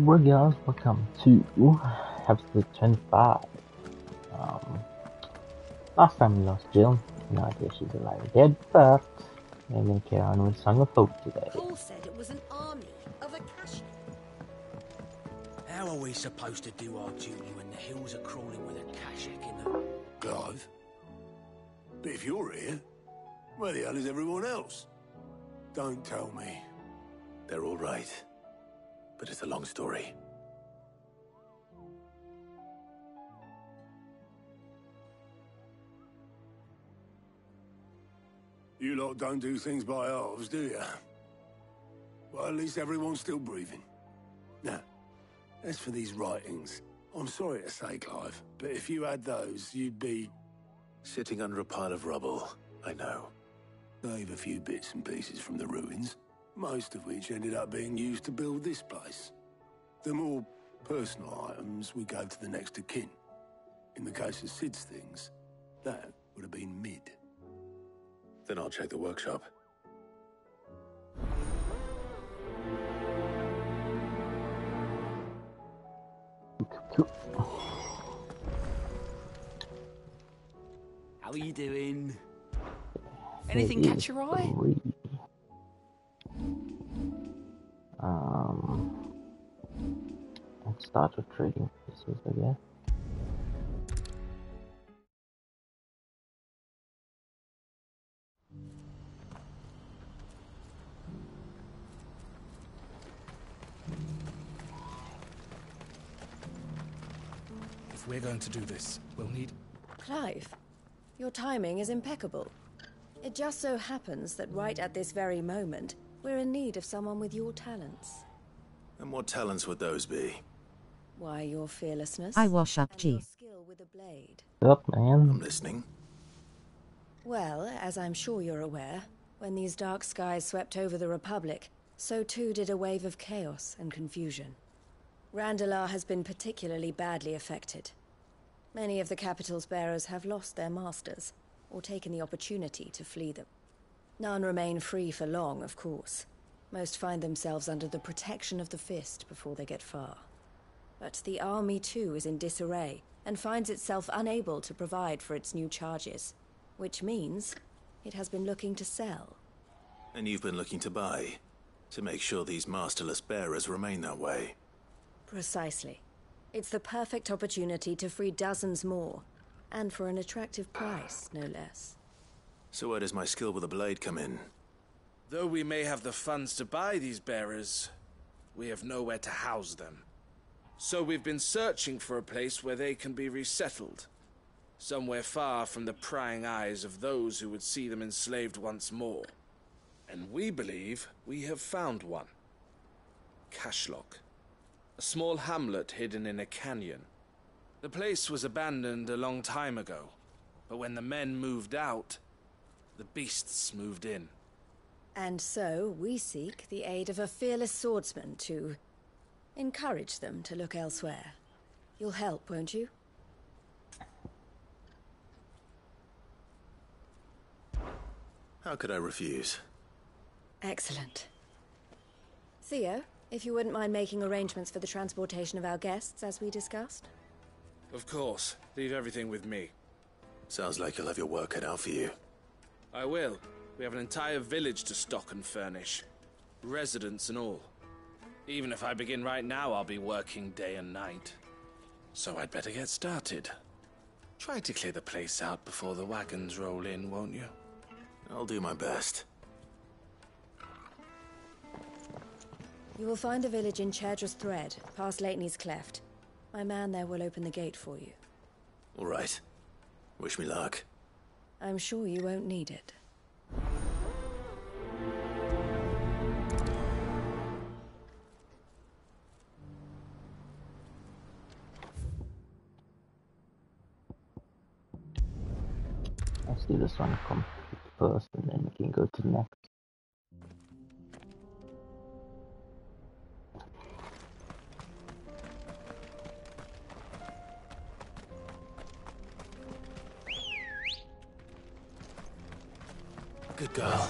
Guys, welcome to episode 25. Um, Last time we lost Jill. No idea she's alive or dead, but we're going to carry on with Song of Hope today. Paul said it was an army of Akashi. How are we supposed to do our duty when the hills are crawling with a Kashik in them? Clive? But if you're here, where the hell is everyone else? Don't tell me. They're all right. But it's a long story. You lot don't do things by halves, do you? Well, at least everyone's still breathing. Now, as for these writings, I'm sorry to say, Clive, but if you had those, you'd be... Sitting under a pile of rubble, I know. Save a few bits and pieces from the ruins, most of which ended up being used to build this place. The more personal items we gave to the next of kin. In the case of Sid's things, that would have been mid. Then I'll check the workshop. How are you doing? Anything catch your eye? Let's start with trading pieces, I guess. If we're going to do this, we'll need... Clive, your timing is impeccable. It just so happens that right at this very moment, we're in need of someone with your talents. And what talents would those be? Why, your fearlessness I wash up, and G. your skill with a blade. Up, man. I'm listening. Well, as I'm sure you're aware, when these dark skies swept over the Republic, so too did a wave of chaos and confusion. Randalar has been particularly badly affected. Many of the capital's bearers have lost their masters, or taken the opportunity to flee them. None remain free for long, of course. Most find themselves under the protection of the Fist before they get far. But the army too is in disarray, and finds itself unable to provide for its new charges. Which means it has been looking to sell. And you've been looking to buy, to make sure these masterless bearers remain that way. Precisely. It's the perfect opportunity to free dozens more, and for an attractive price, no less. So where does my skill with a blade come in? Though we may have the funds to buy these bearers, we have nowhere to house them. So we've been searching for a place where they can be resettled. Somewhere far from the prying eyes of those who would see them enslaved once more. And we believe we have found one. Cashlock. A small hamlet hidden in a canyon. The place was abandoned a long time ago, but when the men moved out, the beasts moved in. And so we seek the aid of a fearless swordsman to encourage them to look elsewhere. You'll help, won't you? How could I refuse? Excellent. Theo, if you wouldn't mind making arrangements for the transportation of our guests, as we discussed. Of course. Leave everything with me. Sounds like you'll have your work cut out for you. I will. We have an entire village to stock and furnish. Residents and all. Even if I begin right now, I'll be working day and night. So I'd better get started. Try to clear the place out before the wagons roll in, won't you? I'll do my best. You will find a village in Chaidra's Thread, past Lateney's Cleft. My man there will open the gate for you. All right. Wish me luck. I'm sure you won't need it. Let's do this one complete first, and then we can go to the next. Good girl.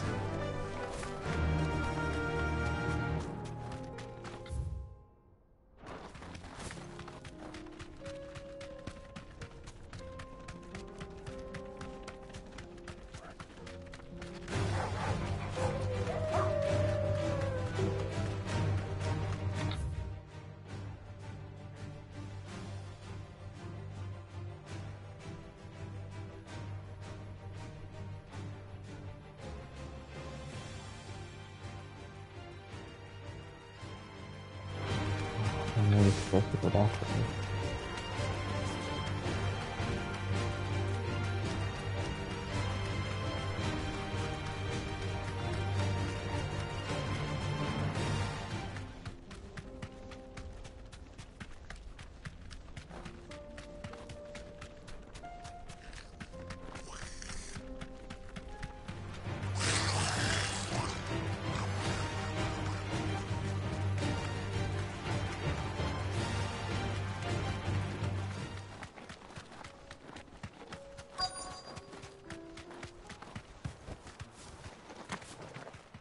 I'm really supposed to go down for this.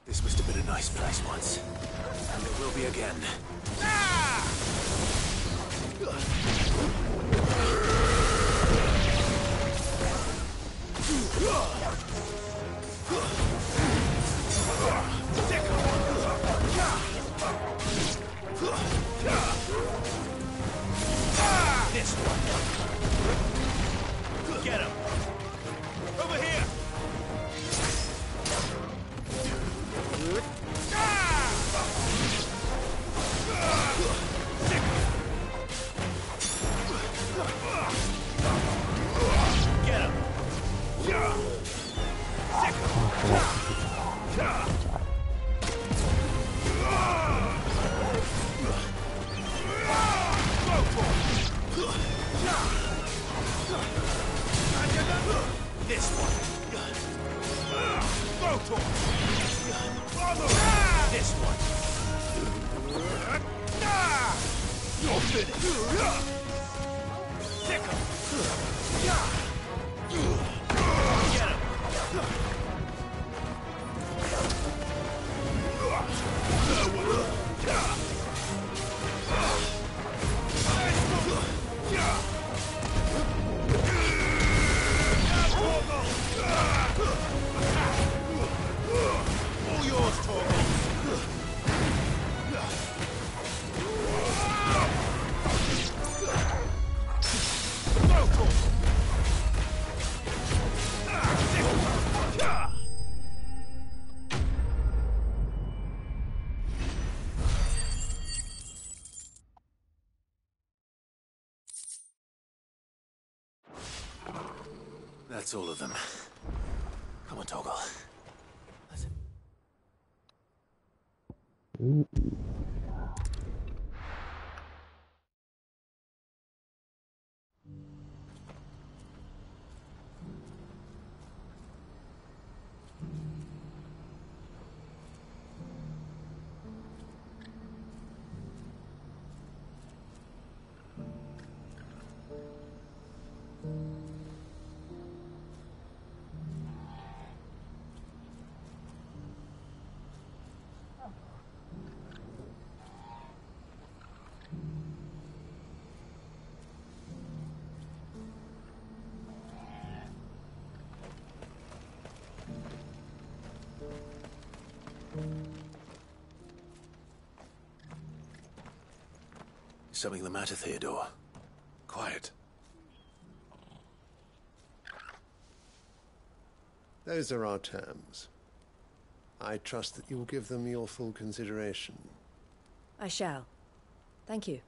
This must have been a nice place once. And it will be again. This one. Get him. Over here. Get him. This one. This one. You're finished. Sick him. Get him. All yours, Torgal. That's all of them. Come on, Torgal. Is something the matter, Theodore? Quiet. Those are our terms. I trust that you will give them your full consideration. I shall. Thank you.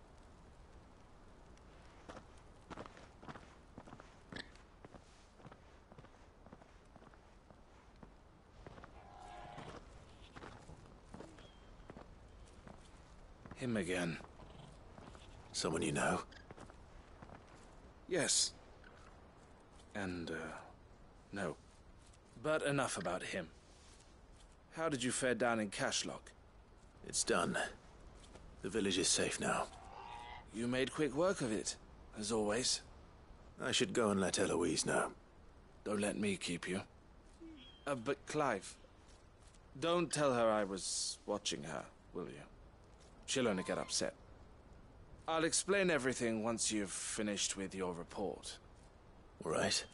Him again. Someone you know? Yes. And, no. But enough about him. How did you fare down in Cashlock? It's done. The village is safe now. You made quick work of it, as always. I should go and let Eloise know. Don't let me keep you. But Clive, don't tell her I was watching her, will you? She'll only get upset. I'll explain everything once you've finished with your report. All right.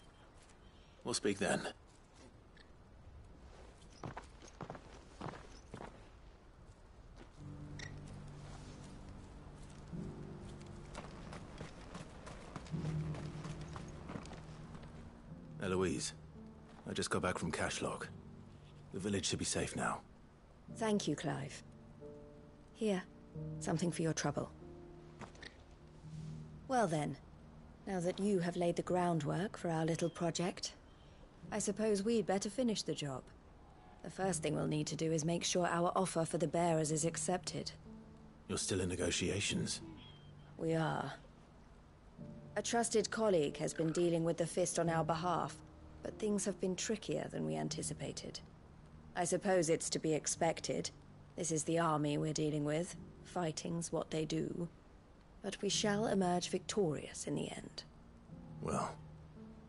We'll speak then. Eloise, I just got back from Cashlock. The village should be safe now. Thank you, Clive. Here, something for your trouble. Well then, now that you have laid the groundwork for our little project, I suppose we'd better finish the job. The first thing we'll need to do is make sure our offer for the bearers is accepted. You're still in negotiations? We are. A trusted colleague has been dealing with the Fist on our behalf, but things have been trickier than we anticipated. I suppose it's to be expected. This is the army we're dealing with. Fighting's what they do. But we shall emerge victorious in the end. Well,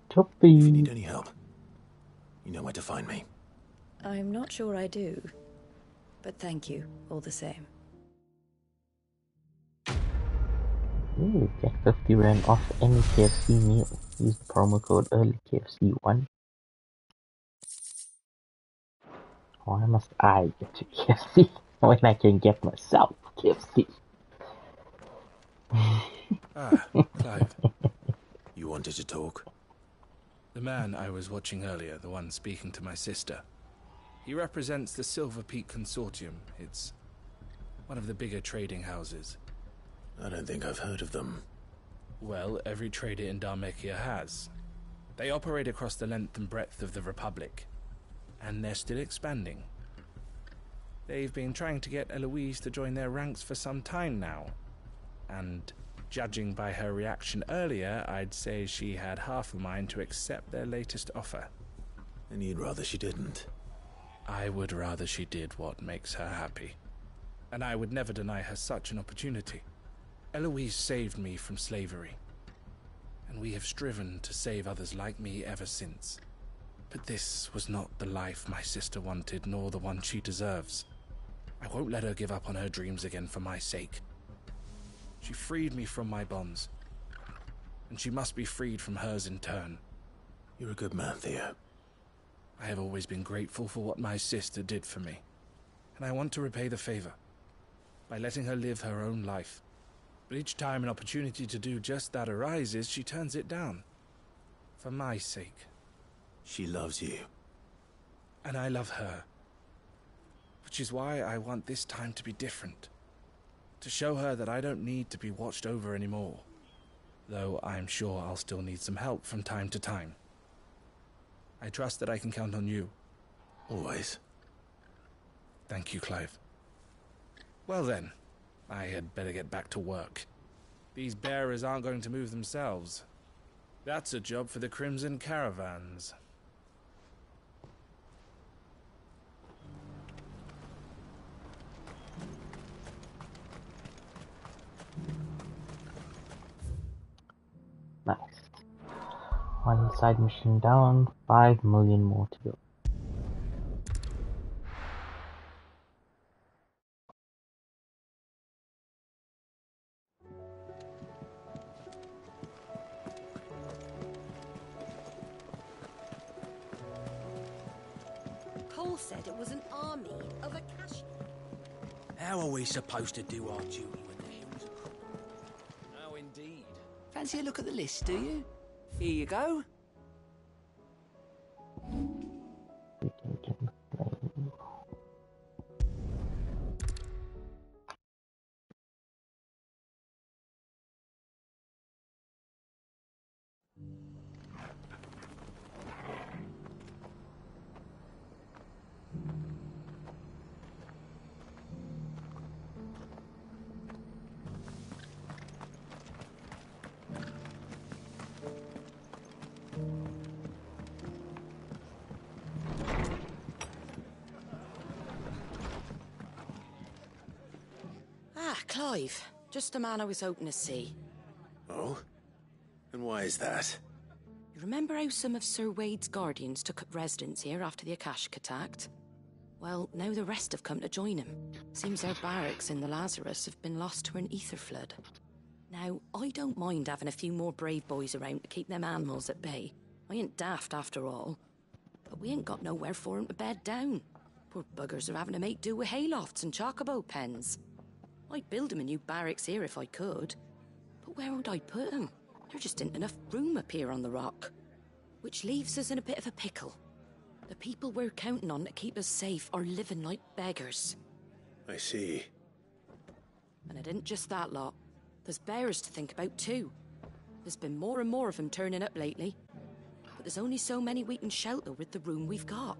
Tuppy. if you need any help, you know where to find me. I'm not sure I do. But thank you, all the same. Ooh, get 50 Rand off any KFC meal. Use the promo code EARLYKFC1. Why must I get to KFC when I can get myself KFC? Ah, Clive. You wanted to talk? The man I was watching earlier, the one speaking to my sister. He represents the Silver Peak Consortium. It's one of the bigger trading houses. I don't think I've heard of them. Well, every trader in Dharmekia has. They operate across the length and breadth of the Republic. And they're still expanding. They've been trying to get Eloise to join their ranks for some time now. And judging by her reaction earlier, I'd say she had half a mind to accept their latest offer. And you'd rather she didn't? I would rather she did what makes her happy. And I would never deny her such an opportunity. Eloise saved me from slavery. And we have striven to save others like me ever since. But this was not the life my sister wanted, nor the one she deserves. I won't let her give up on her dreams again for my sake. She freed me from my bonds. And she must be freed from hers in turn. You're a good man, Theo. I have always been grateful for what my sister did for me. And I want to repay the favor by letting her live her own life. But each time an opportunity to do just that arises, she turns it down. For my sake. She loves you. And I love her. Which is why I want this time to be different. To show her that I don't need to be watched over anymore. Though I'm sure I'll still need some help from time to time. I trust that I can count on you. Always. Thank you, Clive. Well then, I had better get back to work. These bearers aren't going to move themselves. That's a job for the Crimson Caravans. Nice. One side mission down, 5 million more to go. Cole said it was an army of Akashi. How are we supposed to do our duty when the hills are crumbling? Oh, indeed. Fancy a look at the list, do you? Here you go. Ah, Clive. Just the man I was hoping to see. Oh? And why is that? You remember how some of Sir Wade's guardians took up residence here after the Akashic attacked? Well, now the rest have come to join him. Seems their barracks in the Lazarus have been lost to an ether flood. Now, I don't mind having a few more brave boys around to keep them animals at bay. I ain't daft after all. But we ain't got nowhere for 'em to bed down. Poor buggers are having to make do with haylofts and chocobo pens. I'd build 'em a new barracks here if I could. But where would I put 'em? There just ain't enough room up here on the rock. Which leaves us in a bit of a pickle. The people we're counting on to keep us safe are living like beggars. I see. And it isn't just that lot. There's bearers to think about too. There's been more and more of them turning up lately. But there's only so many we can shelter with the room we've got.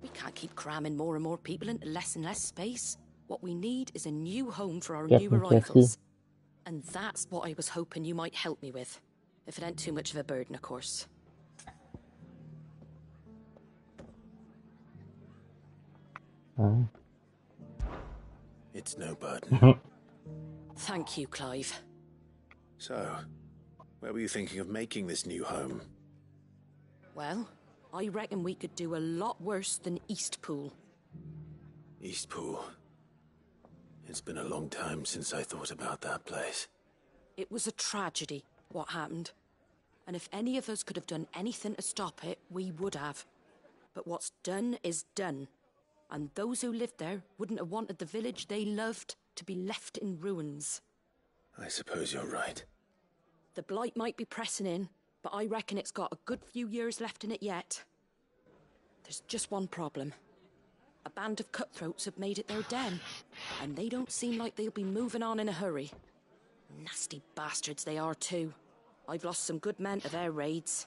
We can't keep cramming more and more people into less and less space. What we need is a new home for our new arrivals. And that's what I was hoping you might help me with. If it ain't too much of a burden, of course. It's no burden. Thank you, Clive. So, where were you thinking of making this new home? Well, I reckon we could do a lot worse than Eastpool. Eastpool. It's been a long time since I thought about that place. It was a tragedy, what happened. And if any of us could have done anything to stop it, we would have. But what's done is done. And those who lived there wouldn't have wanted the village they loved to be left in ruins. I suppose you're right. The blight might be pressing in, but I reckon it's got a good few years left in it yet. There's just one problem. A band of cutthroats have made it their den, and they don't seem like they'll be moving on in a hurry. Nasty bastards they are too. I've lost some good men to their raids.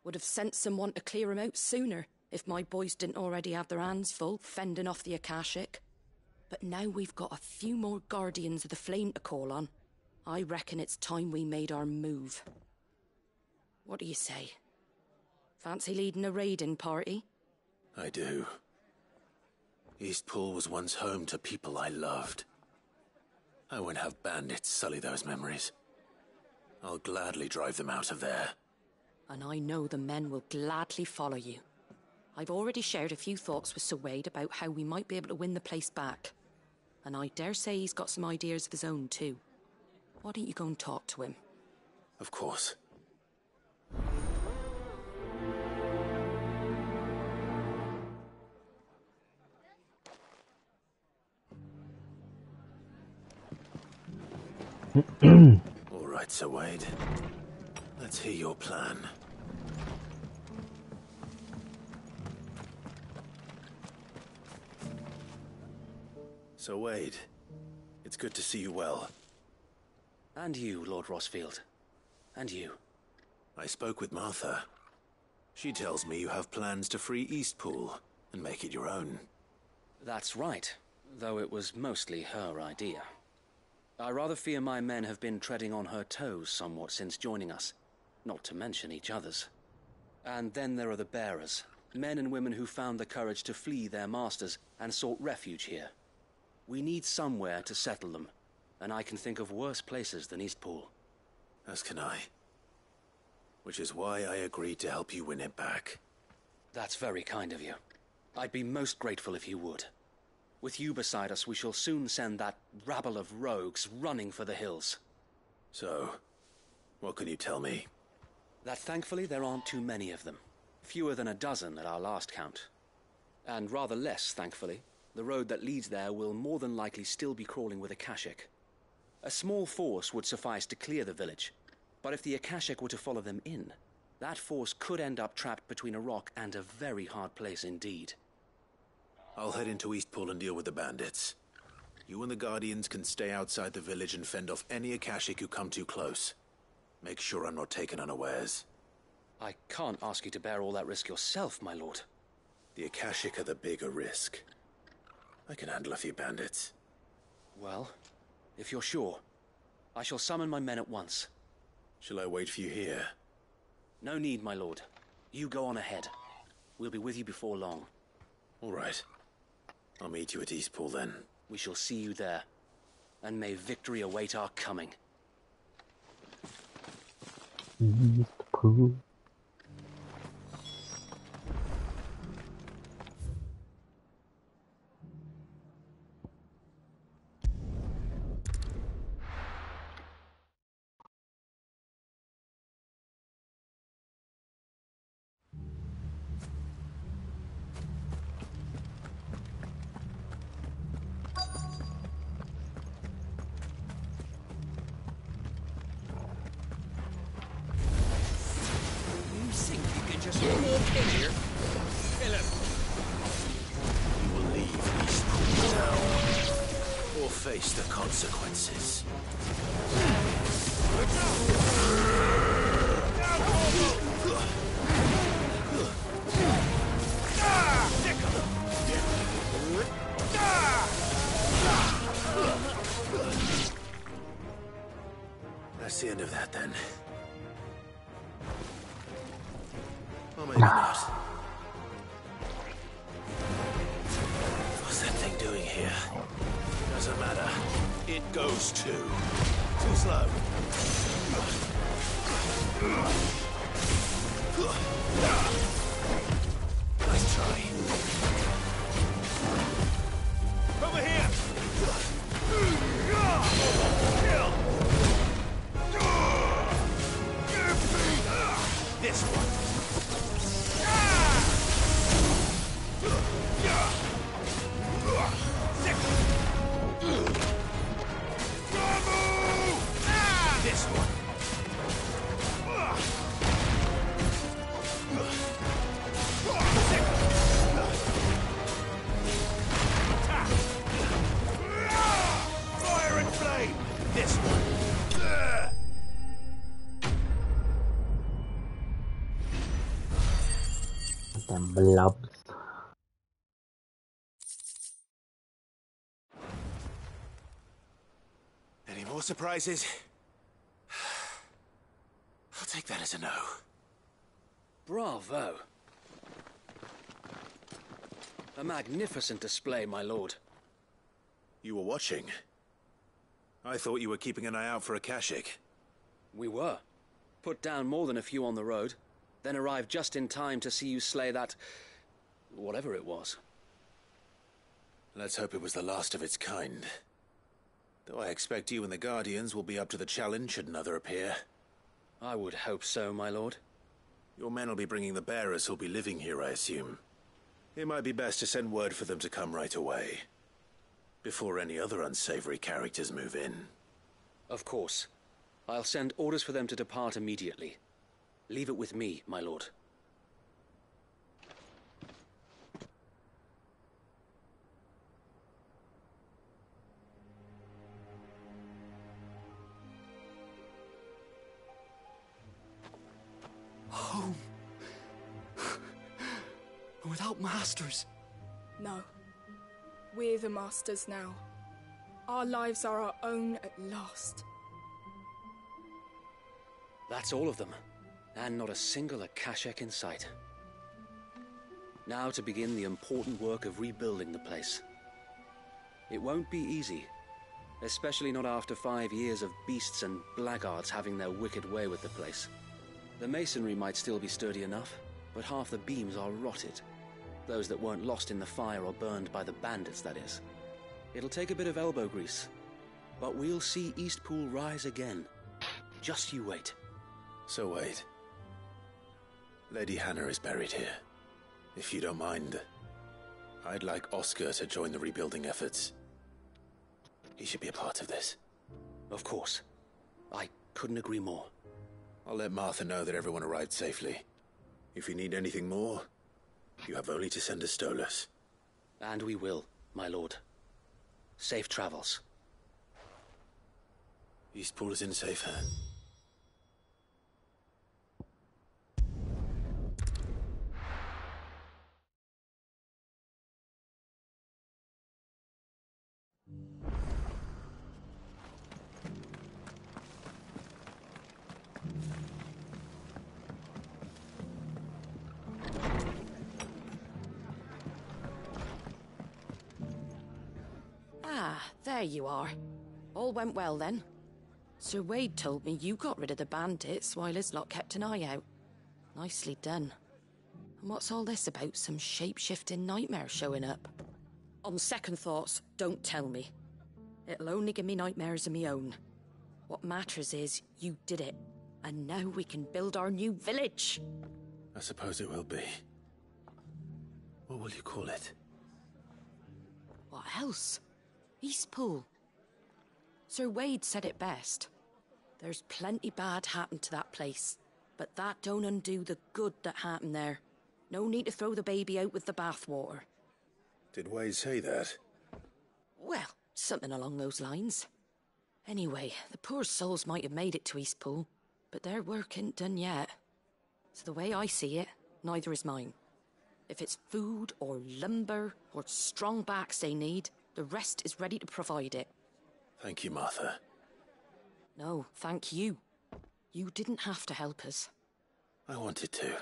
Would have sent someone to clear 'em out sooner, if my boys didn't already have their hands full fending off the Akashic. But now we've got a few more Guardians of the Flame to call on. I reckon it's time we made our move. What do you say? Fancy leading a raiding party? I do. Eastpool was once home to people I loved. I won't have bandits sully those memories. I'll gladly drive them out of there. And I know the men will gladly follow you. I've already shared a few thoughts with Sir Wade about how we might be able to win the place back. And I dare say he's got some ideas of his own too. Why don't you go and talk to him? Of course. All right, Sir Wade. Let's hear your plan. Sir Wade, it's good to see you well. And you, Lord Rossfield. And you. I spoke with Martha. She tells me you have plans to free Eastpool and make it your own. That's right, though it was mostly her idea. I rather fear my men have been treading on her toes somewhat since joining us, not to mention each other's. And then there are the bearers, men and women who found the courage to flee their masters and sought refuge here. We need somewhere to settle them, and I can think of worse places than Eastpool. As can I. Which is why I agreed to help you win it back. That's very kind of you. I'd be most grateful if you would. With you beside us, we shall soon send that rabble of rogues running for the hills. So, what can you tell me? That thankfully there aren't too many of them. Fewer than a dozen at our last count. And rather less, thankfully. The road that leads there will more than likely still be crawling with Akashic. A small force would suffice to clear the village, but if the Akashic were to follow them in, that force could end up trapped between a rock and a very hard place indeed. I'll head into Eastpool and deal with the bandits. You and the Guardians can stay outside the village and fend off any Akashic who come too close. Make sure I'm not taken unawares. I can't ask you to bear all that risk yourself, my lord. The Akashic are the bigger risk. I can handle a few bandits. Well, if you're sure, I shall summon my men at once. Shall I wait for you here? No need, my lord. You go on ahead. We'll be with you before long. All right. I'll meet you at Eastpool then. We shall see you there. And may victory await our coming. Eastpool. Just one more pin here. Kill him. You will leave Eastpool now, or face the consequences. Look out! That's the end of that, then. Or maybe not. What's that thing doing here? Doesn't matter. It goes too. Too slow. Nice try. Over here! Kill! This one. This one. Fire and flame. This one. Them blobs. Any more surprises? I'll take that as a no. Bravo. A magnificent display, my lord. You were watching. I thought you were keeping an eye out for a Kashik. We were. Put down more than a few on the road, then arrived just in time to see you slay that... whatever it was. Let's hope it was the last of its kind. Though I expect you and the Guardians will be up to the challenge should another appear. I would hope so, my lord. Your men will be bringing the bearers who'll be living here, I assume. It might be best to send word for them to come right away, before any other unsavory characters move in. Of course. I'll send orders for them to depart immediately. Leave it with me, my lord. Home. Without masters. No. We're the masters now. Our lives are our own at last. That's all of them. And not a single Akashek in sight. Now to begin the important work of rebuilding the place. It won't be easy. Especially not after 5 years of beasts and blackguards having their wicked way with the place. The masonry might still be sturdy enough, but half the beams are rotted. Those that weren't lost in the fire or burned by the bandits, that is. It'll take a bit of elbow grease, but we'll see Eastpool rise again. Just you wait. So wait. Lady Hannah is buried here. If you don't mind, I'd like Oscar to join the rebuilding efforts. He should be a part of this. Of course. I couldn't agree more. I'll let Martha know that everyone arrived safely. If you need anything more, you have only to send a Stolas. And we will, my lord. Safe travels. Eastpool is in safe hands. Ah, there you are. All went well then. Sir Wade told me you got rid of the bandits while his lot kept an eye out. Nicely done. And what's all this about some shape-shifting nightmare showing up? On second thoughts, don't tell me. It'll only give me nightmares of me own. What matters is you did it, and now we can build our new village. I suppose it will be. What will you call it? What else? Eastpool. Sir Wade said it best. There's plenty bad happened to that place, but that don't undo the good that happened there. No need to throw the baby out with the bathwater. Did Wade say that? Well, something along those lines. Anyway, the poor souls might have made it to Eastpool, but their work ain't done yet. So the way I see it, neither is mine. If it's food or lumber or strong backs they need, the rest is ready to provide it. Thank you, Martha. No, thank you. You didn't have to help us. I wanted to.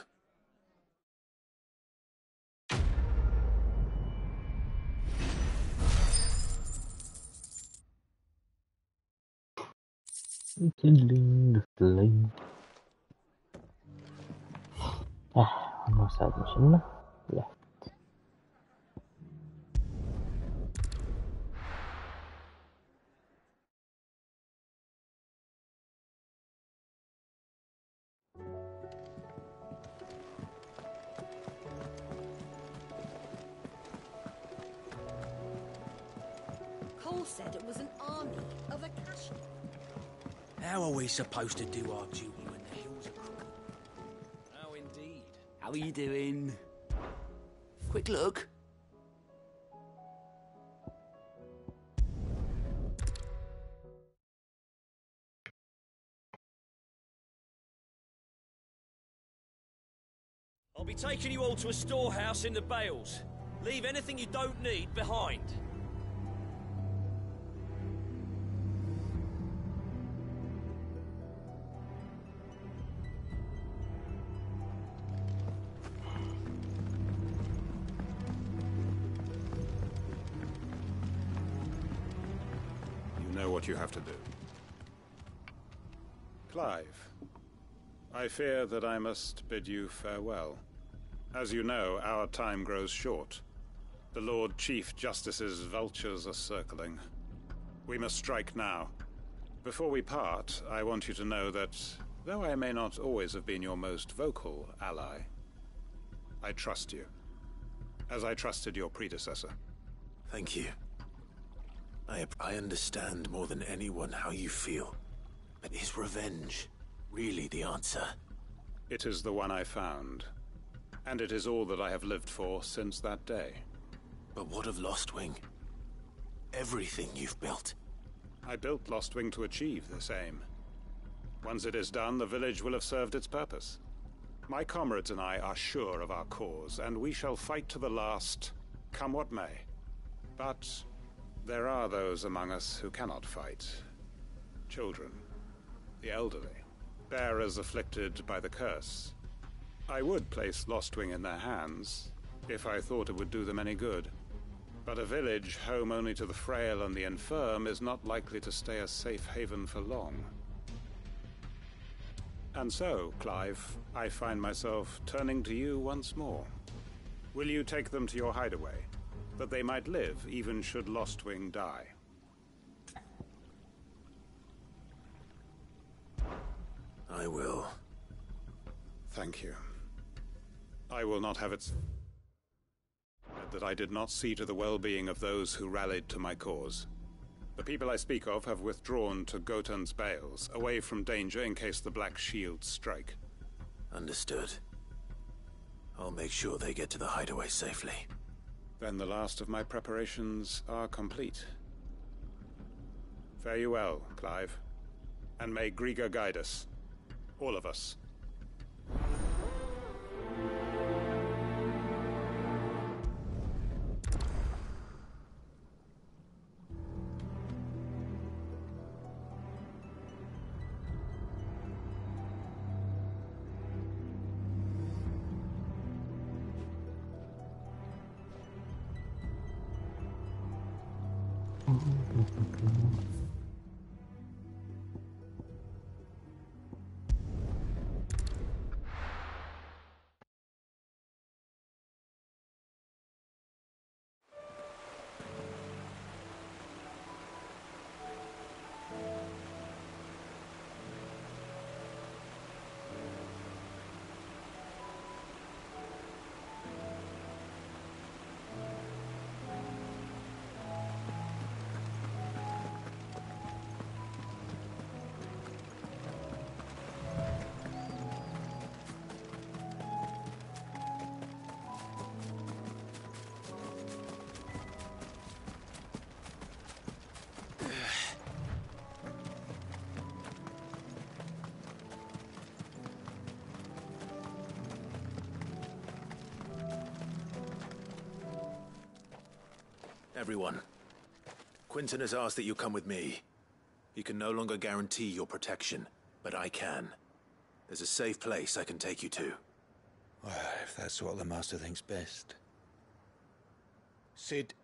Rekindling the flame. One more side mission left. Cole said it was an army of Akashi. How are we supposed to do our duty when the hills are crooked? Oh, indeed. How are you doing? Quick look. I'll be taking you all to a storehouse in the Bales. Leave anything you don't need behind. You know what you have to do. Clive, I fear that I must bid you farewell. As you know, our time grows short. The Lord Chief Justice's vultures are circling. We must strike now. Before we part, I want you to know that, though I may not always have been your most vocal ally, I trust you, as I trusted your predecessor. Thank you. I understand more than anyone how you feel. But is revenge really the answer? It is the one I found. And it is all that I have lived for since that day. But what of Lostwing? Everything you've built. I built Lostwing to achieve this aim. Once it is done, the village will have served its purpose. My comrades and I are sure of our cause, and we shall fight to the last, come what may. But there are those among us who cannot fight. Children, the elderly, bearers afflicted by the curse. I would place Lostwing in their hands, if I thought it would do them any good. But a village home only to the frail and the infirm is not likely to stay a safe haven for long. And so, Clive, I find myself turning to you once more. Will you take them to your hideaway, that they might live even should Lostwing die? I will. Thank you. I will not have it said that I did not see to the well-being of those who rallied to my cause. The people I speak of have withdrawn to Gotan's Bales, away from danger in case the Black Shields strike. Understood. I'll make sure they get to the hideaway safely. Then the last of my preparations are complete. Fare you well, Clive. And may Griga guide us. All of us. Everyone, Quinton has asked that you come with me. He can no longer guarantee your protection, but I can. There's a safe place I can take you to. Well, if that's what the Master thinks best. Sid,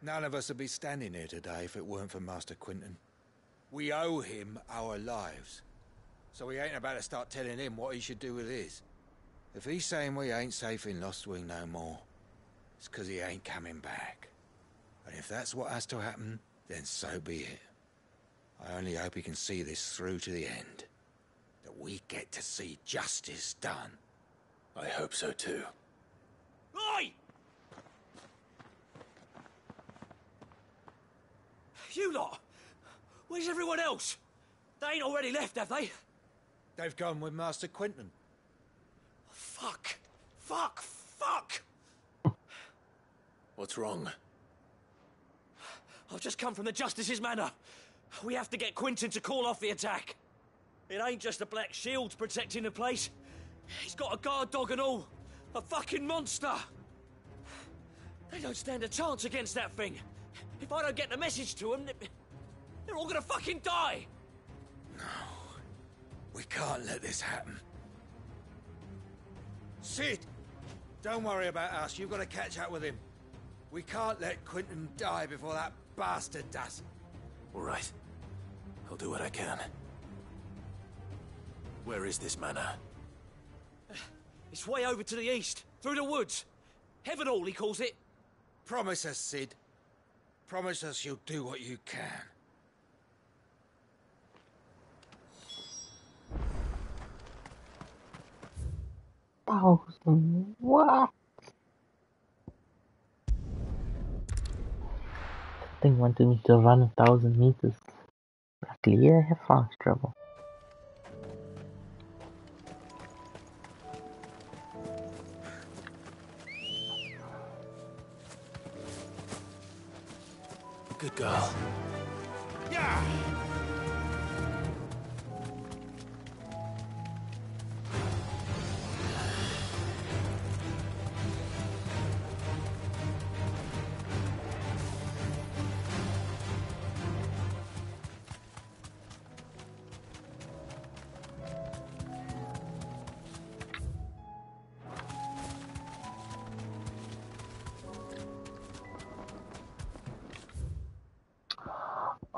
none of us would be standing here today if it weren't for Master Quinton. We owe him our lives. So we ain't about to start telling him what he should do with his. If he's saying we ain't safe in Lost Wing no more, it's 'cause he ain't coming back. And if that's what has to happen, then so be it. I only hope he can see this through to the end. That we get to see justice done. I hope so too. Oi! You lot! Where's everyone else? They ain't already left, have they? They've gone with Master Quinton. Fuck! Fuck! Fuck! What's wrong? I've just come from the Justice's manor. We have to get Quinton to call off the attack. It ain't just the Black Shields protecting the place. He's got a guard dog and all. A fucking monster. They don't stand a chance against that thing. If I don't get the message to them, they're all gonna fucking die. No. We can't let this happen. Sid! Don't worry about us. You've got to catch up with him. We can't let Quinton die before that bastard does. All right. I'll do what I can. Where is this manor? It's way over to the east, through the woods. Heaven Hall, he calls it. Promise us, Sid. Promise us you'll do what you can. What? That thing wanted me to run 1,000 meters. Luckily, I have fast travel. Good girl. Yeah!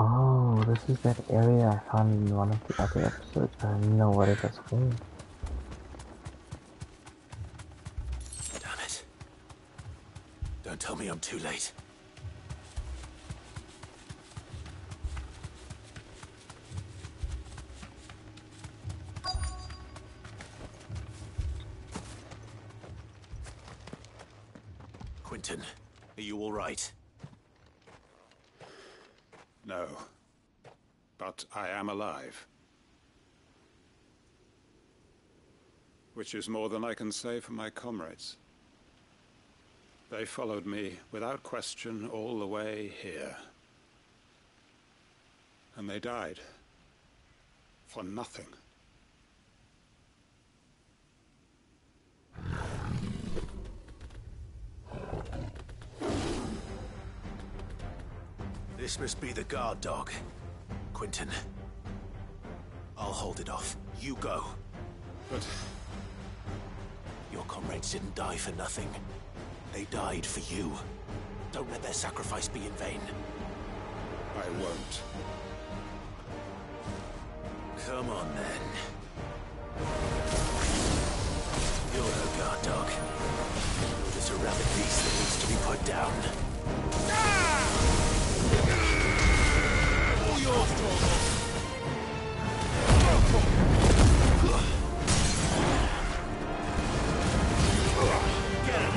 Oh, this is that area I found in one of the other episodes, but I didn't know what it was for. Damn it. Don't tell me I'm too late. Quinton, are you all right? No. But I am alive. Which is more than I can say for my comrades. They followed me without question all the way here. And they died. For nothing. This must be the guard dog. Quinton. I'll hold it off. You go. But... your comrades didn't die for nothing. They died for you. Don't let their sacrifice be in vain. I won't. Come on, then. You're no guard dog. You're just a rabid beast that needs to be put down. All yours, Drogo! Get him!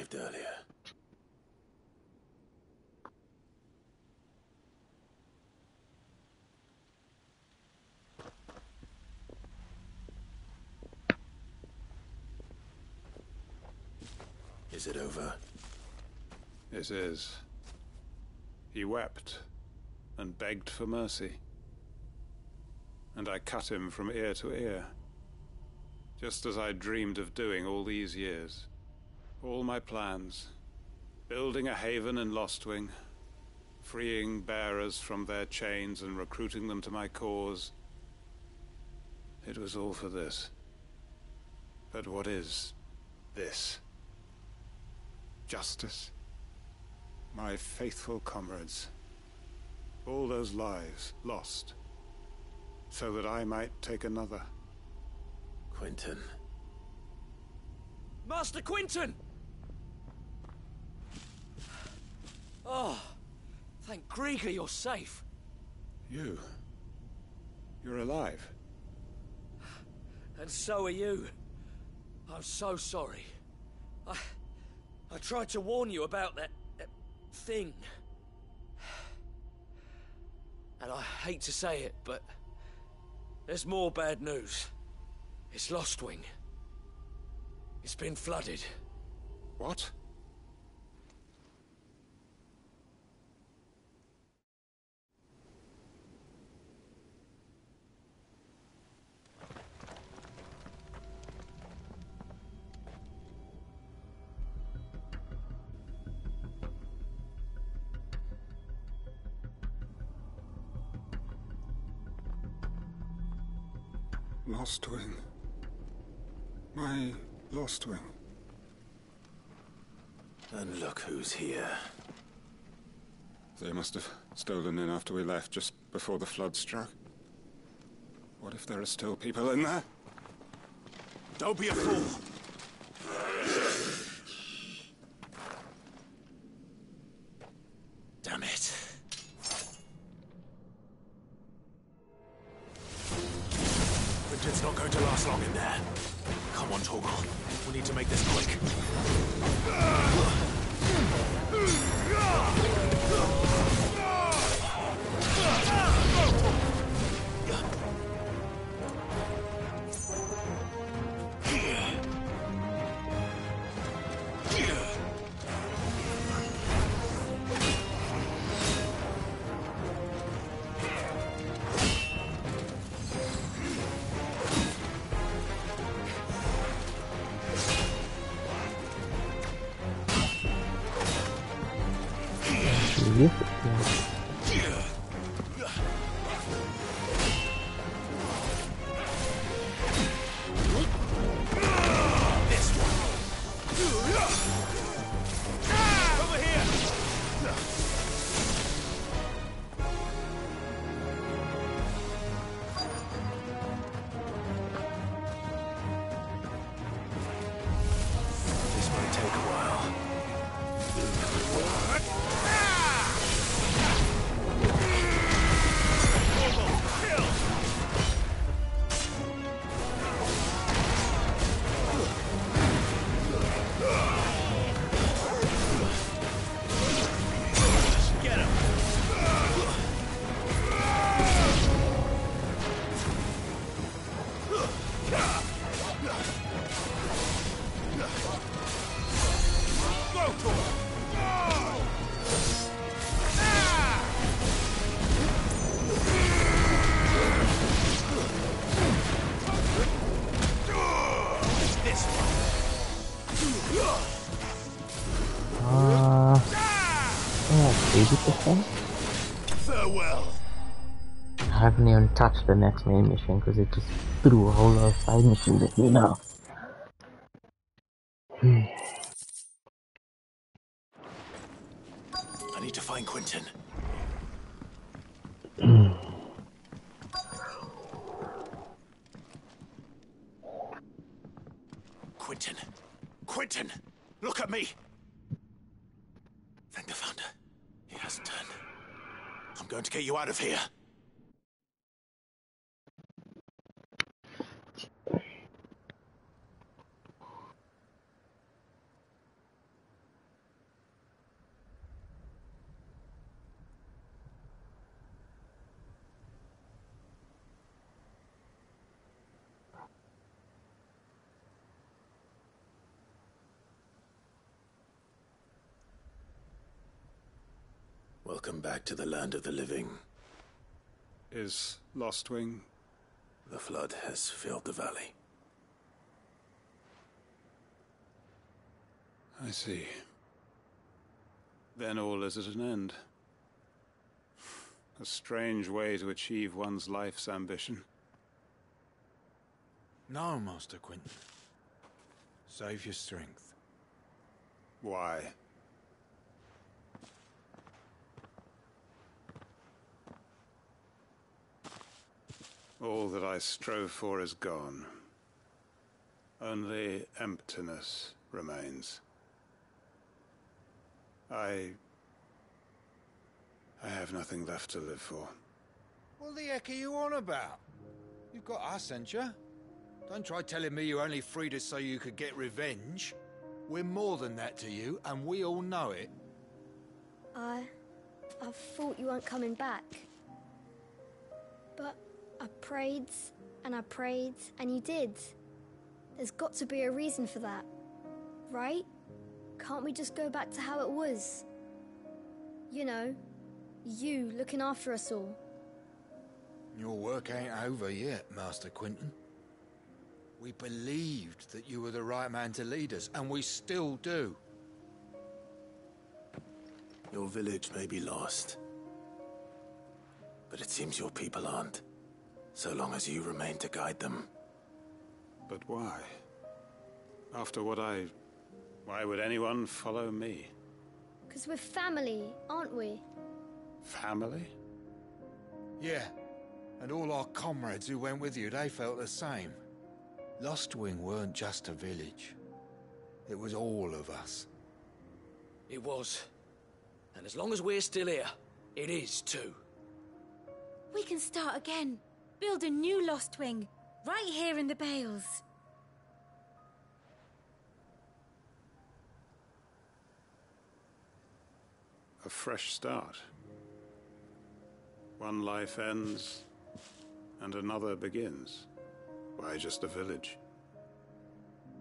arrived earlier. Is it over? It is. He wept and begged for mercy. And I cut him from ear to ear, just as I dreamed of doing all these years. All my plans, building a haven in Lostwing, freeing bearers from their chains and recruiting them to my cause. It was all for this. But what is this? Justice? My faithful comrades. All those lives lost, so that I might take another. Quentin. Master Quentin! Oh, thank Grieger you're safe. You're alive. And so are you. I'm so sorry. I tried to warn you about that thing. And I hate to say it, but there's more bad news. It's Lostwing. It's been flooded. What? Lostwing. My Lostwing. And look who's here. They must have stolen in after we left, just before the flood struck. What if there are still people in there? Don't be a fool! Damn it. Quentin's not going to last long in there. Come on, Torgal. We need to make this quick. Farewell. I haven't even touched the next main mission because it just threw a whole lot of side missions at me now. I need to find Quentin. Quentin! Quentin! Look at me! Thank the Founder. He hasn't turned. I'm going to get you out of here. Welcome back to the land of the living. Is Lostwing? The flood has filled the valley. I see. Then all is at an end. A strange way to achieve one's life's ambition. No, Master Quinton. Save your strength. Why? All that I strove for is gone. Only emptiness remains. I have nothing left to live for. What the heck are you on about? You've got us, ain't you? Don't try telling me you only freed us so you could get revenge. We're more than that to you, and we all know it. I thought you weren't coming back. But I prayed, and you did. There's got to be a reason for that, right? Can't we just go back to how it was? You know, you looking after us all. Your work ain't over yet, Master Quinton. We believed that you were the right man to lead us, and we still do. Your village may be lost, but it seems your people aren't, so long as you remain to guide them. But why? After what why would anyone follow me? 'Cause we're family, aren't we? Family? Yeah, and all our comrades who went with you, they felt the same. Lostwing weren't just a village. It was all of us. It was. And as long as we're still here, it is too. We can start again. Build a new Lostwing, right here in the Bales. A fresh start. One life ends, and another begins. Why just a village?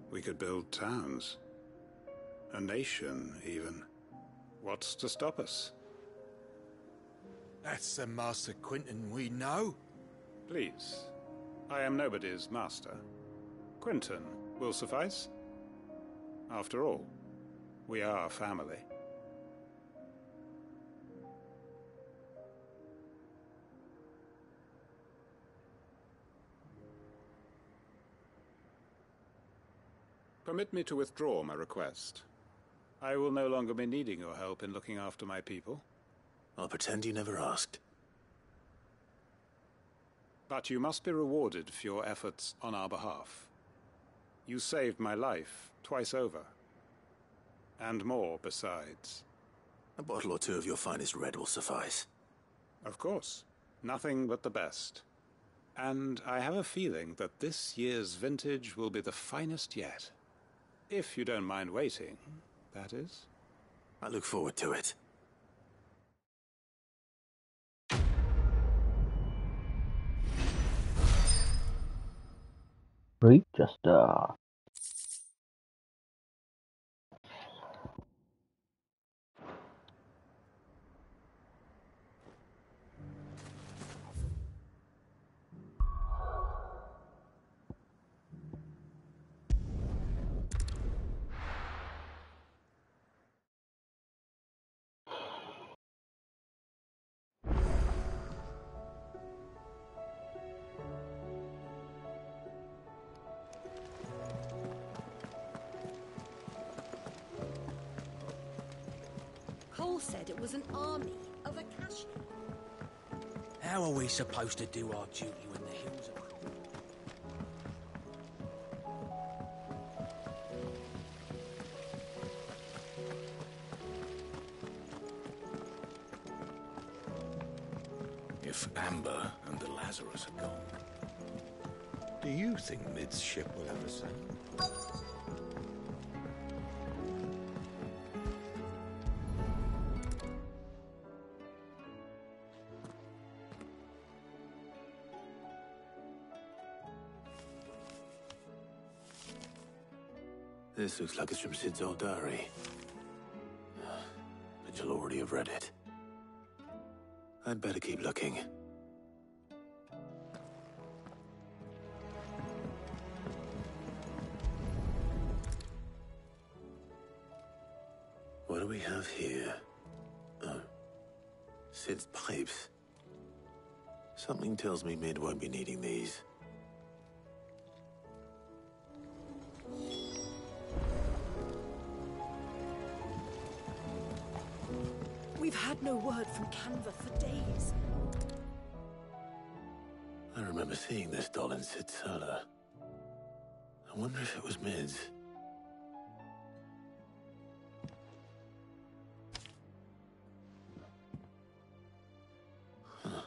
We could build towns. A nation, even. What's to stop us? That's the Master Quinton we know. Please. I am nobody's master. Quinton will suffice. After all, we are family. Permit me to withdraw my request. I will no longer be needing your help in looking after my people. I'll pretend you never asked. But you must be rewarded for your efforts on our behalf. You saved my life twice over. And more besides. A bottle or two of your finest red will suffice. Of course. Nothing but the best. And I have a feeling that this year's vintage will be the finest yet. If you don't mind waiting, that is. I look forward to it. Register. Cole said it was an army of Akashi. How are we supposed to do our duty when the hills are... If Amber and the Lazarus are gone. Do you think Mid's ship will ever sink? This looks like it's from Sid's old diary. But you'll already have read it. I'd better keep looking. What do we have here? Oh. Sid's pipes. Something tells me Mid won't be needing these. We've had no word from Canva for days. I remember seeing this doll in Sid's cellar. I wonder if it was Mid's. Huh.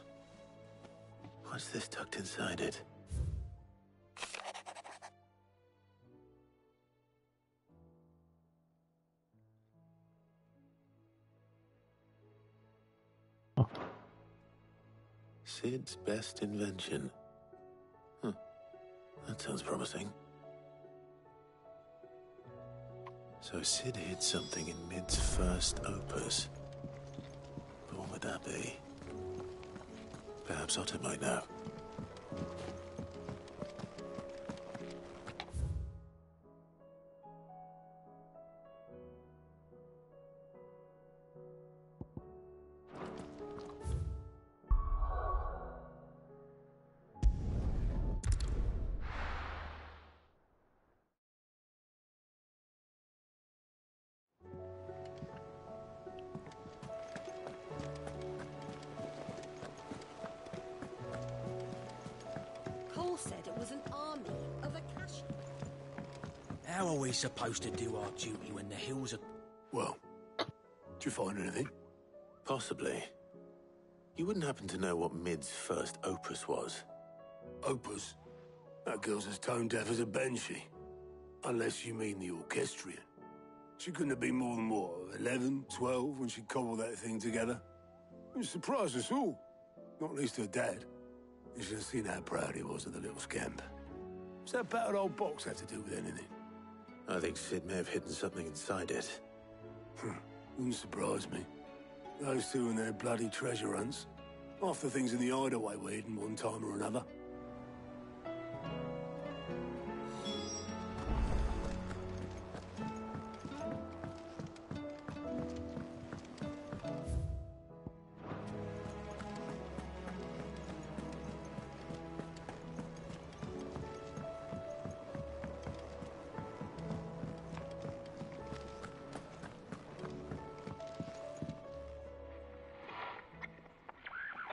What's this tucked inside it? Sid's best invention. Huh. That sounds promising. So Sid hid something in Mid's first opus. But what would that be? Perhaps Otter might know. Cole said it was an army of Akashi. How are we supposed to do our duty when the hills are... Well, did you find anything? Possibly. You wouldn't happen to know what Mid's first opus was? Opus? That girl's as tone deaf as a banshee. Unless you mean the orchestrion. She couldn't have been more than, what, 11, 12 when she cobbled that thing together? It surprised us all. Not least her dad. You should have seen how proud he was of the little scamp. What's that battered old box have to do with anything? I think Sid may have hidden something inside it. Wouldn't surprise me. Those two and their bloody treasure hunts. Half the things in the hideaway were hidden one time or another.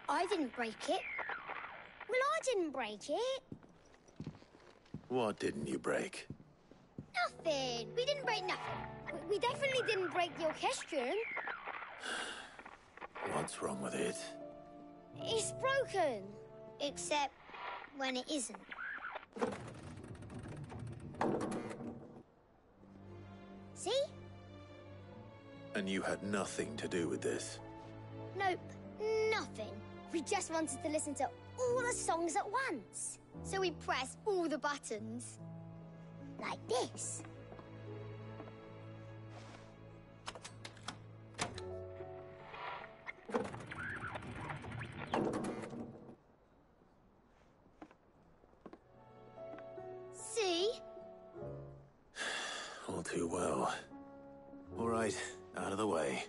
I didn't break it. Well, I didn't break it. What didn't you break? Nothing. We didn't break nothing. We definitely didn't break the orchestrion. What's wrong with it? It's broken. Except when it isn't. See? And you had nothing to do with this? Nope. Nothing. We just wanted to listen to all the songs at once. So we pressed all the buttons. Like this. See? All too well. All right, out of the way.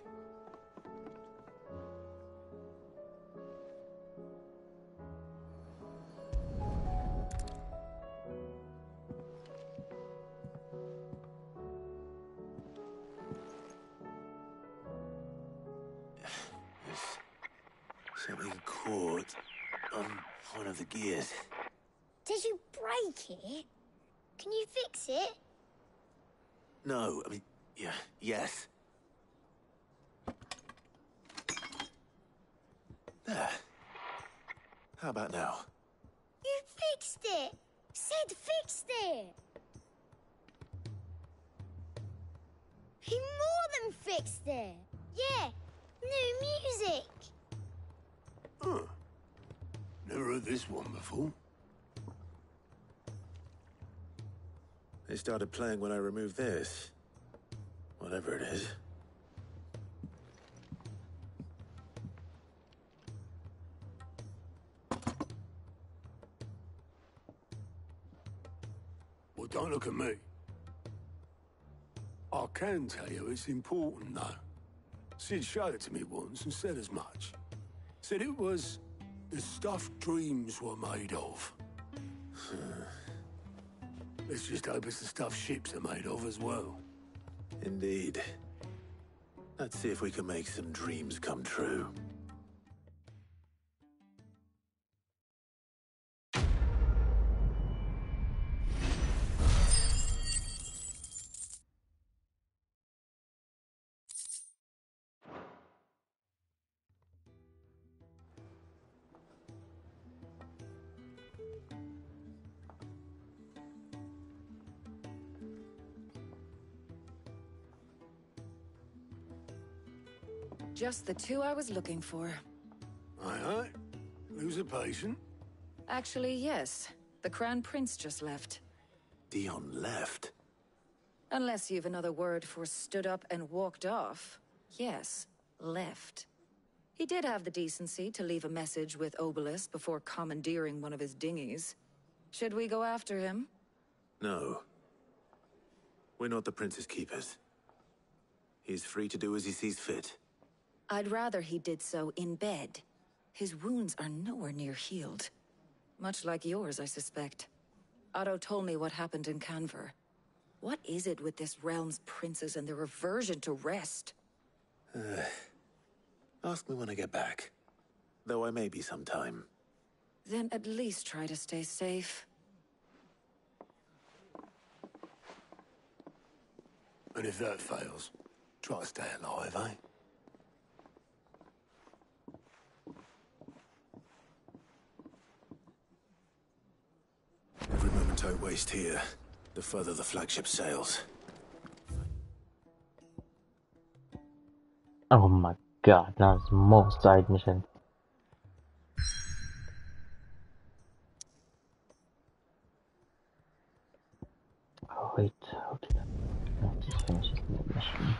Something caught on one of the gears. Did you break it? Can you fix it? No, I mean, yeah, yes. There. How about now? You fixed it! Sid fixed it! He more than fixed it! Yeah, new music! Huh. Never heard this one before. They started playing when I removed this. Whatever it is. don't look at me. I can tell you it's important, though. Sid showed it to me once and said as much. Said it was the stuff dreams were made of. Let's just hope it's the stuff ships are made of as well. Indeed. Let's see if we can make some dreams come true. Just the two I was looking for. Aye. Lose a patient? Actually, yes. The Crown Prince just left. Dion left? Unless you've another word for stood up and walked off. Yes, left. He did have the decency to leave a message with Obelisk before commandeering one of his dinghies. Should we go after him? No. We're not the Prince's keepers. He's free to do as he sees fit. I'd rather he did so in bed. His wounds are nowhere near healed. Much like yours, I suspect. Otto told me what happened in Canver. What is it with this realm's princes and their aversion to rest? Ask me when I get back. Though I may be sometime. Then at least try to stay safe. And if that fails, try to stay alive, eh? Every moment I waste here, the further the flagship sails. Oh my god, now there's more side missions. Oh wait, okay. Let's just finish this mission.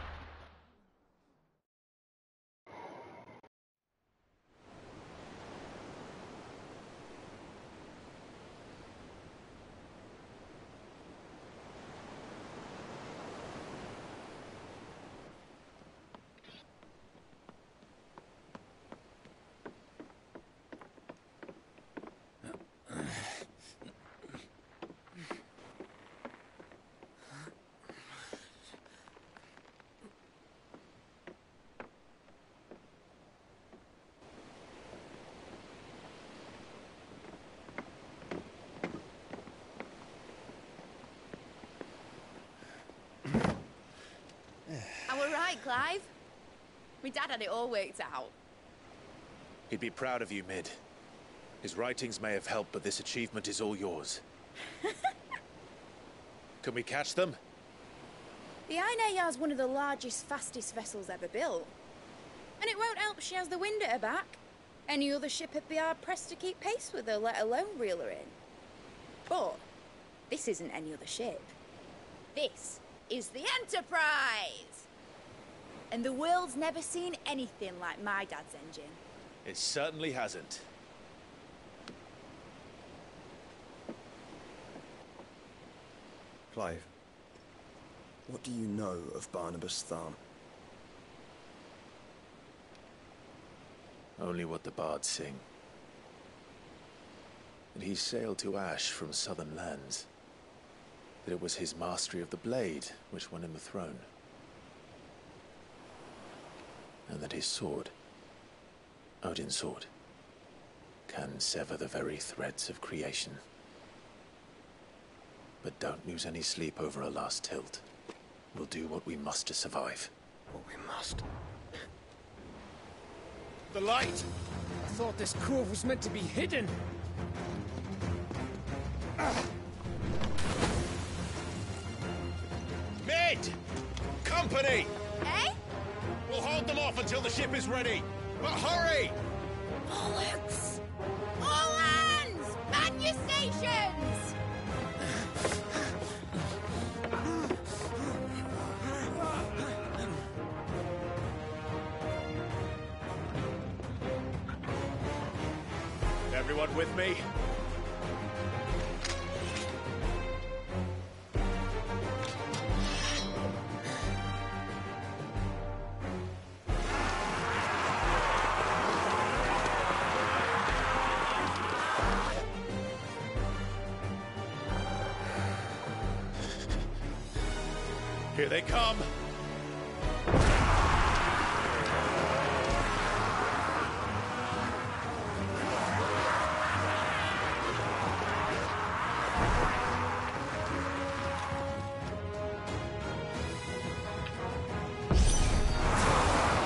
Right, Clive? My dad had it all worked out. He'd be proud of you, Mid. His writings may have helped, but this achievement is all yours. Can we catch them? The Aina is one of the largest, fastest vessels ever built. And it won't help she has the wind at her back. Any other ship would be hard-pressed to keep pace with her, let alone reel her in. But this isn't any other ship. This is the Enterprise! And the world's never seen anything like my dad's engine. It certainly hasn't. Clive, what do you know of Barnabas Tharn? Only what the bards sing. That he sailed to Ash from southern lands. That it was his mastery of the blade which won him the throne. And that his sword, Odin's sword, can sever the very threads of creation. But don't lose any sleep over a last tilt. We'll do what we must to survive. What we must. The light! I thought this cove was meant to be hidden. Mid! Company! Eh? We'll hold them off until the ship is ready. But hurry! Bollocks! All hands! Man your stations! Everyone with me? Here they come!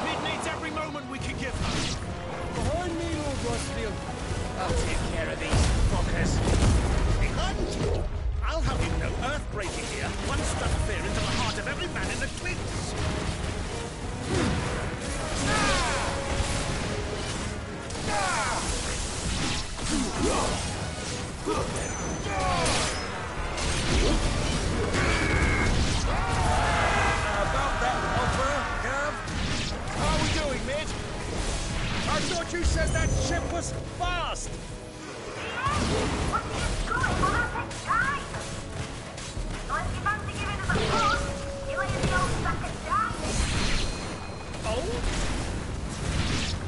Mid needs every moment we can give her. Behind me, Lord Rosfield. I'll take care of these fuckers. Behind? I'll have you know, earth-breaking here. One struck fear into the heart of every man in the cliffs. About that offer, Gav? How are we doing, mate? I thought you said that ship was fast.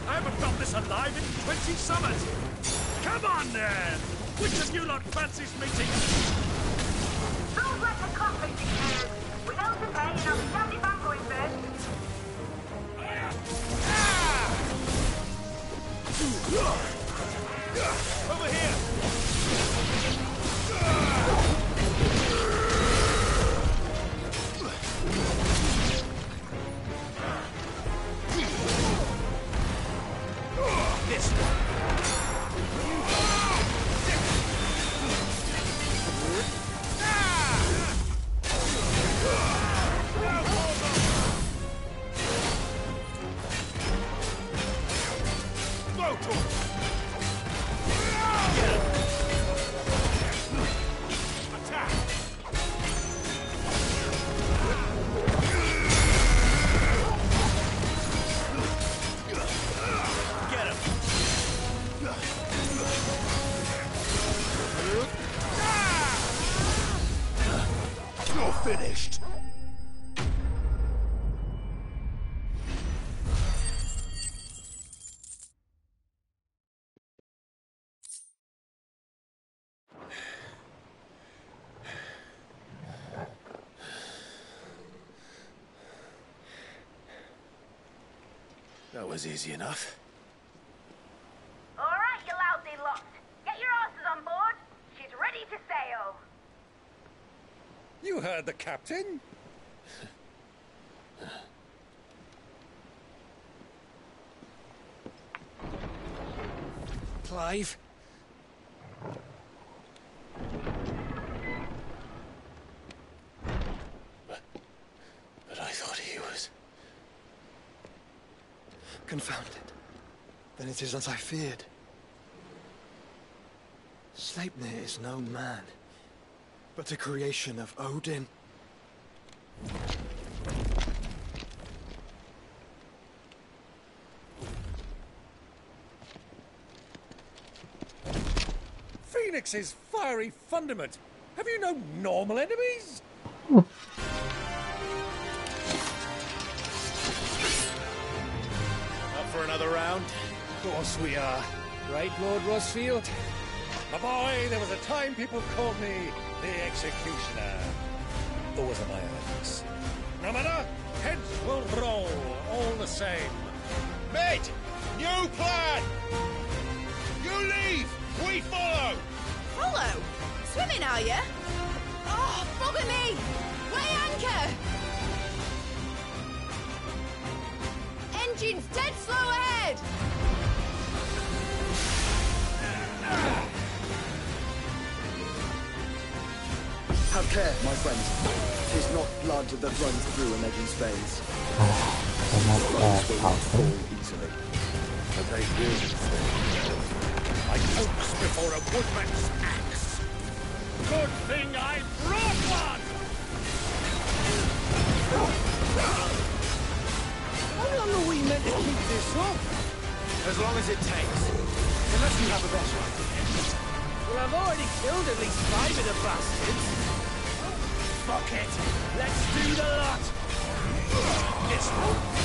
I haven't felt this alive in 20 summers. Come on, then! Which of you lot fancies meeting? Don't let the coffee declare. We know to pay and I'll be damned if I'm going first. Over here! This one. You're finished! That was easy enough. All right, you lousy lot. Get your asses on board. She's ready to sail. You heard the captain. Clive. But I thought he was... Confounded. Then it is as I feared. Sleipnir is no man, but a creation of Odin. Phoenix's fiery fundament. Have you no normal enemies? Up for another round? Of course we are. Right, Lord Rosfield? My boy, there was a time people called me the Executioner. Those are my eyes. No matter, heads will roll all the same. Mate! New plan! You leave! We follow! Follow? Swimming, are you? Oh, bother me! Weigh anchor! Engine's dead slow ahead! Have care, my friends. 'Tis not blood that runs through a maidens' veins. Bones will not fall easily. But they will fall. Like oaks before a woodman's axe. Good thing I brought one! How long are we meant to keep this up? As long as it takes. Unless you have a better idea. Well, I've already killed at least 5 of the bastards. Fuck it! Let's do the lot! This one.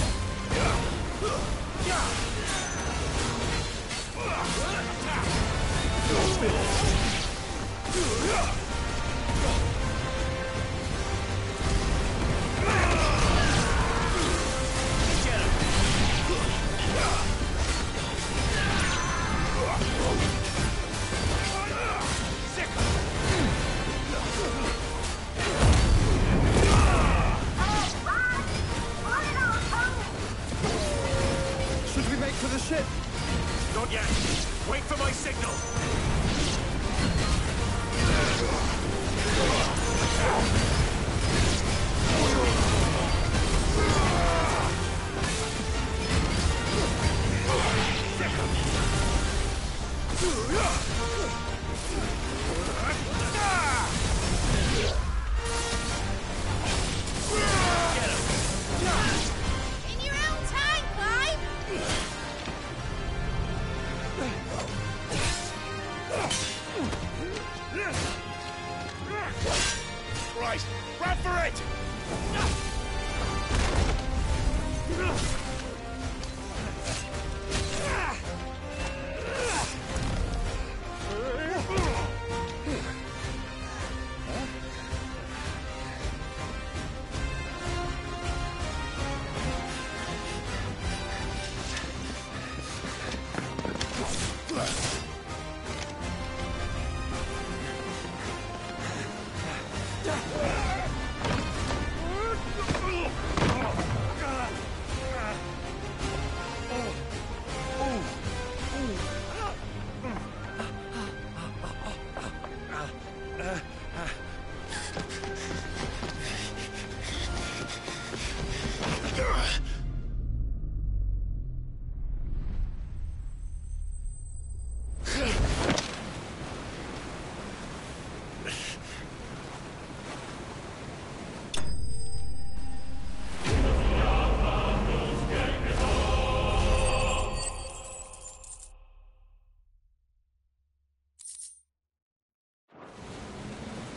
boys! Run for it!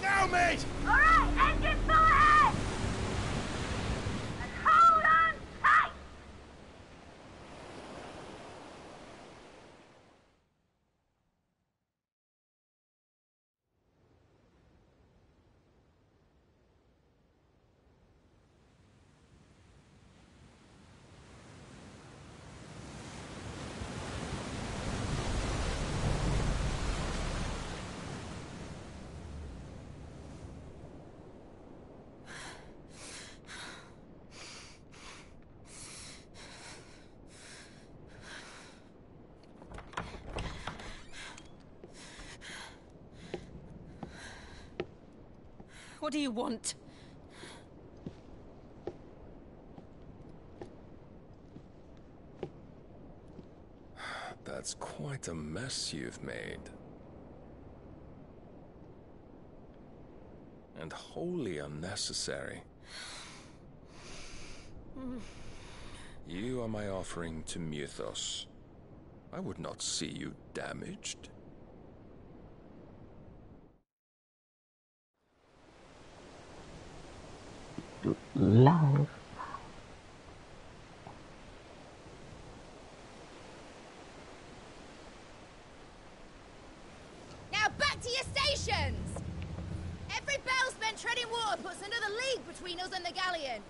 Now, mate! Alright, engine full ahead! And hold on tight! What do you want? That's quite a mess you've made. And wholly unnecessary. You are my offering to Mythos. I would not see you damaged. Live. Now back to your stations! Every bell spent treading water puts another league between us and the galleon.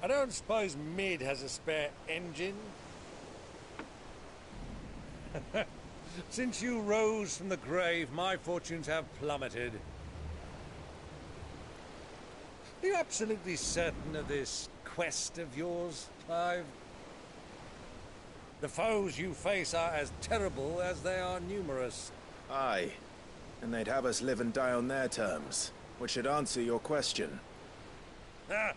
I don't suppose Mid has a spare engine? Since you rose from the grave, my fortunes have plummeted. Are you absolutely certain of this quest of yours, Clive? The foes you face are as terrible as they are numerous. Aye. And they'd have us live and die on their terms, which should answer your question. Ah!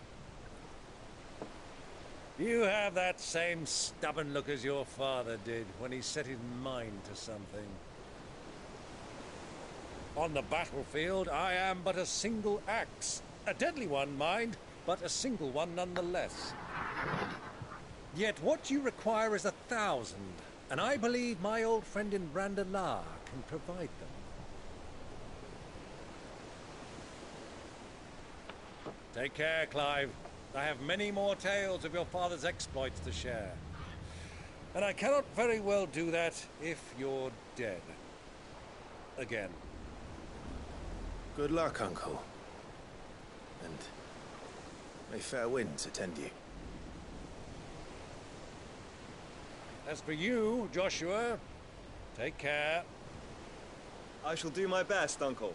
You have that same stubborn look as your father did when he set his mind to something. On the battlefield, I am but a single axe. A deadly one, mind, but a single one nonetheless. Yet what you require is 1,000, and I believe my old friend in Randalar can provide them. Take care, Clive. I have many more tales of your father's exploits to share. And I cannot very well do that if you're dead. Again. Good luck, Uncle. And may fair winds attend you. As for you, Joshua, take care. I shall do my best, Uncle.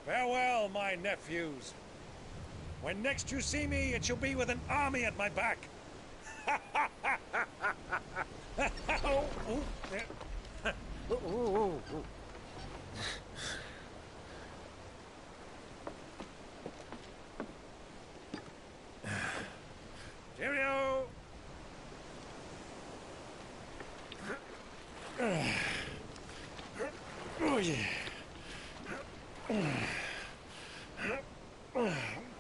Farewell, my nephews. When next you see me, it shall be with an army at my back. Cheerio! Oh, yeah.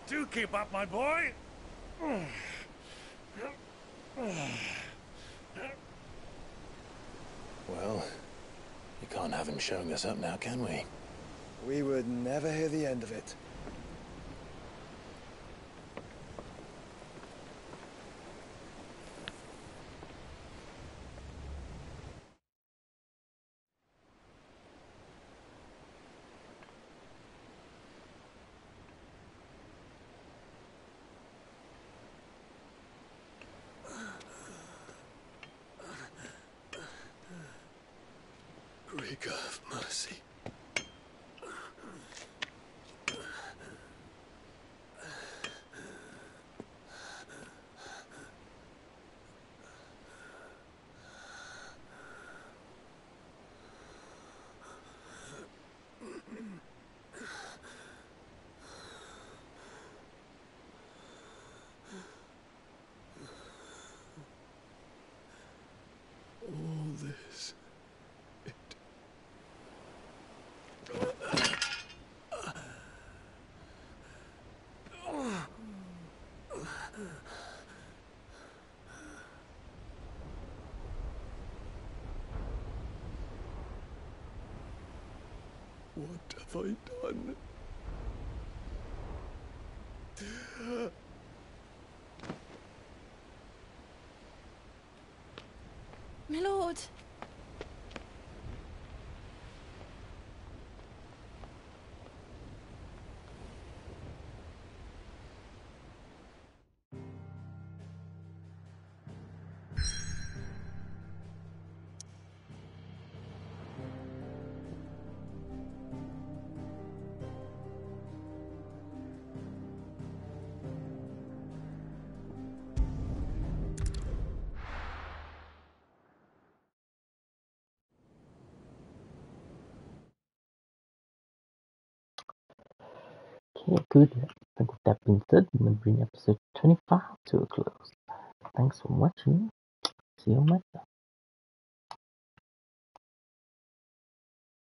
Do keep up, my boy. Well, you can't have him showing us up now, can we? We would never hear the end of it. Greek have mercy. All this. What have I done? My lord. Okay, good. I think with that being said, I'm going to bring episode 25 to a close. Thanks for watching. See you later.